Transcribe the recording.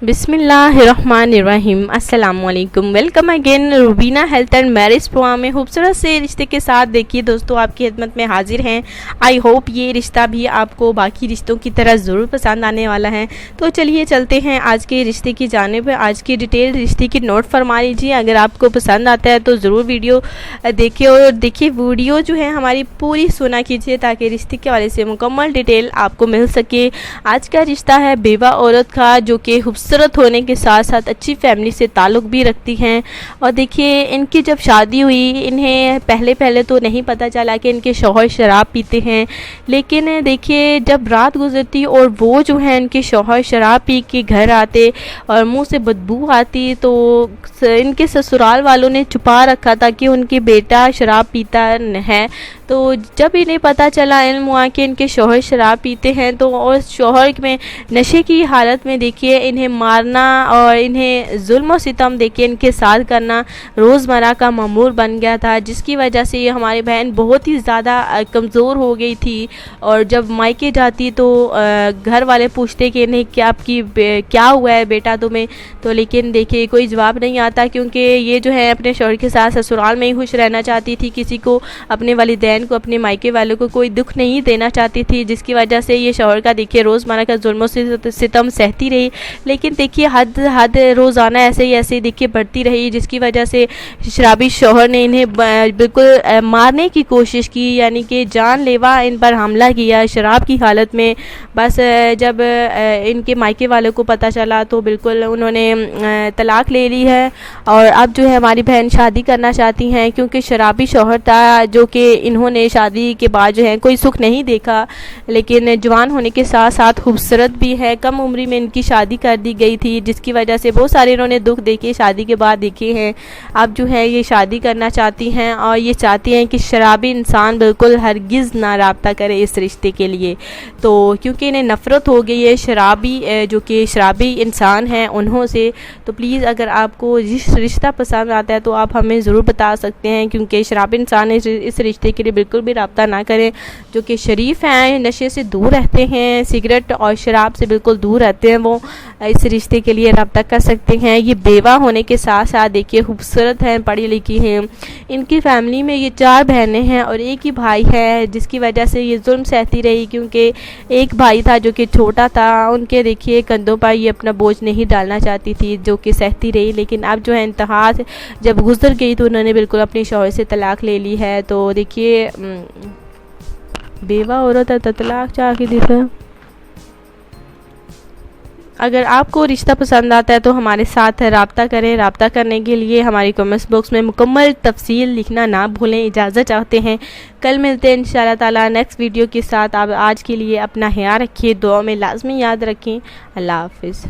बिस्मिल्लाहिर्रहमानिर्रहीम। अस्सलाम वालेकुम। Welcome again Rubina health and marriage program में खूबसूरत से रिश्ते के साथ देखिए दोस्तों आपकी खिदमत में हाजिर हैं। आई होप ये रिश्ता भी आपको बाकी रिश्तों की तरह ज़रूर पसंद आने वाला है। तो चलिए चलते हैं आज के रिश्ते की जानिब। आज की डिटेल रिश्ते की नोट फरमा लीजिए। अगर आपको पसंद आता है तो ज़रूर वीडियो देखिए और देखिए वीडियो जो है हमारी पूरी सुना कीजिए ताकि रिश्ते के हवाले से मुकम्मल डिटेल आपको मिल सके। आज का रिश्ता है बेवा औरत का जो कि खूबसूरत होने के साथ साथ अच्छी फैमिली से ताल्लुक़ भी रखती हैं। और देखिए इनकी जब शादी हुई इन्हें पहले तो नहीं पता चला कि इनके शौहर शराब पीते हैं, लेकिन देखिए जब रात गुजरती और वो जो है इनके शौहर शराब पी के घर आते और मुंह से बदबू आती तो इनके ससुराल वालों ने छुपा रखा था कि उनके बेटा शराब पीता है। तो जब इन्हें पता चला इल्म हुआ कि इनके शौहर शराब पीते हैं तो और शौहर में नशे की हालत में देखिए इन्हें मारना और इन्हें जुल्म और सितम देखिए इनके साथ करना रोज़मर्रा का मामूल बन गया था, जिसकी वजह से ये हमारी बहन बहुत ही ज़्यादा कमज़ोर हो गई थी। और जब मायके जाती तो घर वाले पूछते कि इन्हें क्या हुआ है बेटा तुम्हें, तो लेकिन देखिए कोई जवाब नहीं आता क्योंकि ये जो है अपने शौहर के साथ ससुराल में ही खुश रहना चाहती थी। किसी को अपने वालिदैन को अपने मायके वालों को कोई दुख नहीं देना चाहती थी, जिसकी वजह से ये शौहर का देखिए रोज़मर्रा का जुल्म सितम सहती रही। लेकिन देखिए हद रोज़ाना ऐसे देखिए बढ़ती रही, जिसकी वजह से शराबी शौहर ने इन्हें बिल्कुल मारने की कोशिश की, यानी कि जानलेवा इन पर हमला किया शराब की हालत में। बस जब इनके मायके वालों को पता चला तो बिल्कुल उन्होंने तलाक ले ली है और अब जो है हमारी बहन शादी करना चाहती हैं क्योंकि शराबी शौहर था जो कि इन्होंने शादी के बाद जो है कोई सुख नहीं देखा। लेकिन जवान होने के साथ साथ खूबसूरत भी है, कम उम्र में इनकी शादी कर दी गई थी, जिसकी वजह से बहुत सारे इन्होंने दुख देखे शादी के बाद देखे हैं। अब जो है ये शादी करना चाहती हैं और ये चाहती हैं कि शराबी इंसान बिल्कुल हरगिज़ ना राब्ता करे इस रिश्ते के लिए। तो क्योंकि इन्हें नफ़रत हो गई है शराबी जो कि शराबी इंसान हैं उन्हों से। तो प्लीज़ अगर आपको रिश्ता पसंद आता है तो आप हमें ज़रूर बता सकते हैं, क्योंकि शराबी इंसान इस रिश्ते के लिए बिल्कुल भी राब्ता ना करें। जो कि शरीफ हैं, नशे से दूर रहते हैं, सिगरेट और शराब से बिल्कुल दूर रहते हैं, वो इस रिश्ते के लिए राब्ता कर सकते हैं। ये बेवा होने के साथ साथ देखिए खूबसूरत हैं, पढ़ी लिखी हैं। इनकी फैमिली में ये 4 बहनें हैं और एक ही भाई है, जिसकी वजह से ये जुल्म सहती रही क्योंकि एक भाई था जो कि छोटा था, उनके देखिए कंधों पर ये अपना बोझ नहीं डालना चाहती थी, जो कि सहती रही। लेकिन अब जो है इंतहा से जब गुजर गई तो उन्होंने बिल्कुल अपने शौहर से तलाक ले ली है। तो देखिए बेवा औरत है तो तलाक चाह के देखा। अगर आपको रिश्ता पसंद आता है तो हमारे साथ राब्ता करें। राब्ता करने के लिए हमारी कमेंट्स बॉक्स में मुकम्मल तफसील लिखना ना भूलें। इजाज़त चाहते हैं, कल मिलते हैं इंशाल्लाह ताला नेक्स्ट वीडियो के साथ। आप आज के लिए अपना ख्याल रखिए, दुआ में लाजमी याद रखें। अल्लाह हाफिज़।